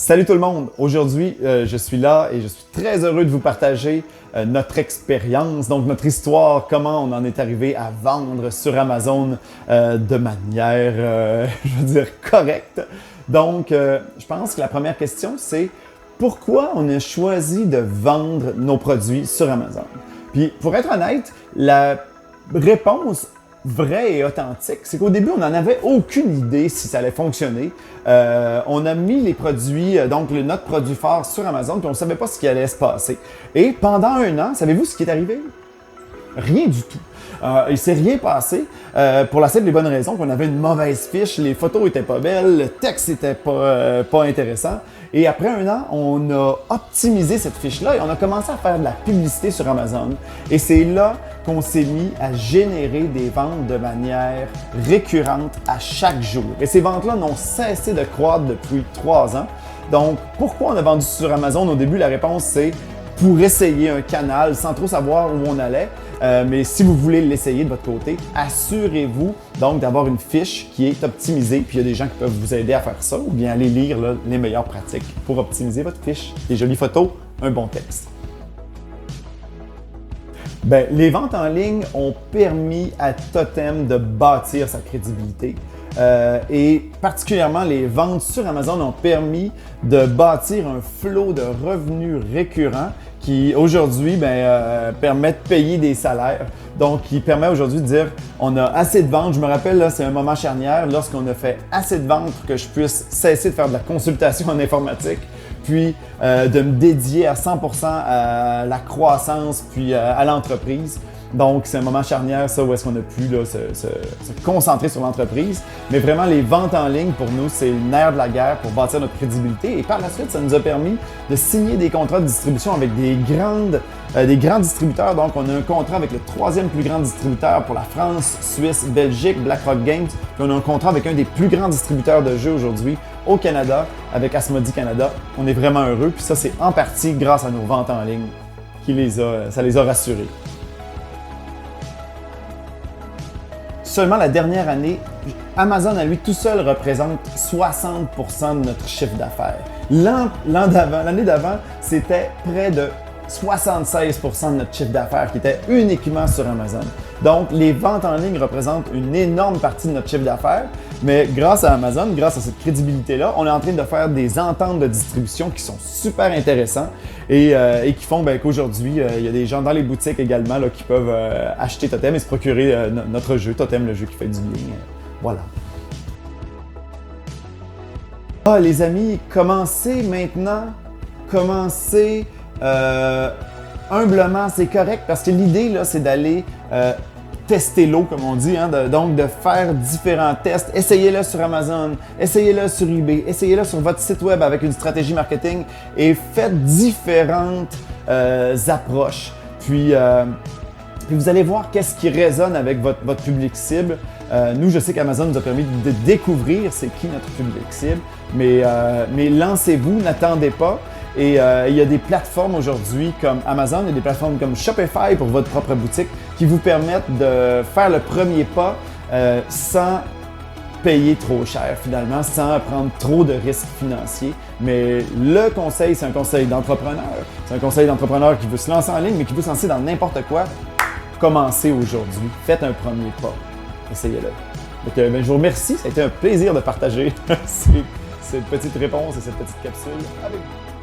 Salut tout le monde! Aujourd'hui, je suis là et je suis très heureux de vous partager notre expérience, donc notre histoire, comment on en est arrivé à vendre sur Amazon de manière, je veux dire, correcte. Donc, je pense que la première question, c'est pourquoi on a choisi de vendre nos produits sur Amazon? Puis, pour être honnête, la réponse vrai et authentique, c'est qu'au début, on n'en avait aucune idée si ça allait fonctionner. On a mis les produits, donc notre produit phare sur Amazon, puis on ne savait pas ce qui allait se passer. Et pendant un an, savez-vous ce qui est arrivé? Rien du tout. Il ne s'est rien passé pour la simple et bonne raison qu'on avait une mauvaise fiche, les photos n'étaient pas belles, le texte n'était pas intéressant. Et après un an, on a optimisé cette fiche-là et on a commencé à faire de la publicité sur Amazon. Et c'est là qu'on s'est mis à générer des ventes de manière récurrente à chaque jour. Et ces ventes-là n'ont cessé de croître depuis 3 ans. Donc, pourquoi on a vendu sur Amazon? Au début, la réponse, c'est pour essayer un canal sans trop savoir où on allait. Mais si vous voulez l'essayer de votre côté, assurez-vous donc d'avoir une fiche qui est optimisée. Puis il y a des gens qui peuvent vous aider à faire ça ou bien aller lire là, les meilleures pratiques pour optimiser votre fiche. Des jolies photos, un bon texte. Bien, les ventes en ligne ont permis à Totem de bâtir sa crédibilité. Et particulièrement, les ventes sur Amazon ont permis de bâtir un flot de revenus récurrents qui, aujourd'hui, permet de payer des salaires. Donc, qui permet aujourd'hui de dire, on a assez de ventes. Je me rappelle, là, c'est un moment charnière lorsqu'on a fait assez de ventes pour que je puisse cesser de faire de la consultation en informatique, puis de me dédier à 100% à la croissance, puis à l'entreprise. Donc, c'est un moment charnière, ça, où est-ce qu'on a pu là, se concentrer sur l'entreprise. Mais vraiment, les ventes en ligne, pour nous, c'est le nerf de la guerre pour bâtir notre crédibilité. Et par la suite, ça nous a permis de signer des contrats de distribution avec des grands distributeurs. Donc, on a un contrat avec le 3e plus grand distributeur pour la France, Suisse, Belgique, BlackRock Games. Puis on a un contrat avec un des plus grands distributeurs de jeux aujourd'hui au Canada, avec Asmodee Canada. On est vraiment heureux. Puis ça, c'est en partie grâce à nos ventes en ligne ça les a rassurés. Seulement la dernière année, Amazon à lui tout seul représente 60% de notre chiffre d'affaires. L'année d'avant, c'était près de 76% de notre chiffre d'affaires qui était uniquement sur Amazon. Donc, les ventes en ligne représentent une énorme partie de notre chiffre d'affaires, mais grâce à Amazon, grâce à cette crédibilité-là, on est en train de faire des ententes de distribution qui sont super intéressantes et qui font qu'aujourd'hui, il y a des gens dans les boutiques également là, qui peuvent acheter Totem et se procurer notre jeu, Totem, le jeu qui fait du bien. Voilà. Ah, les amis, commencez maintenant. Commencez humblement, c'est correct parce que l'idée, là, c'est d'aller tester l'eau, comme on dit, hein, donc de faire différents tests. Essayez-le sur Amazon, essayez-le sur eBay, essayez-le sur votre site web avec une stratégie marketing et faites différentes approches. Puis vous allez voir qu'est-ce qui résonne avec votre public cible. Nous, je sais qu'Amazon nous a permis de découvrir c'est qui notre public cible, mais lancez-vous, n'attendez pas. Et il y a des plateformes aujourd'hui comme Amazon, il y a des plateformes comme Shopify pour votre propre boutique qui vous permettent de faire le premier pas sans payer trop cher finalement, sans prendre trop de risques financiers. Mais le conseil, c'est un conseil d'entrepreneur. C'est un conseil d'entrepreneur qui veut se lancer en ligne, mais qui veut se lancer dans n'importe quoi. Commencez aujourd'hui. Faites un premier pas. Essayez-le. Donc, je vous remercie. Ça a été un plaisir de partager cette petite réponse et cette petite capsule avec vous.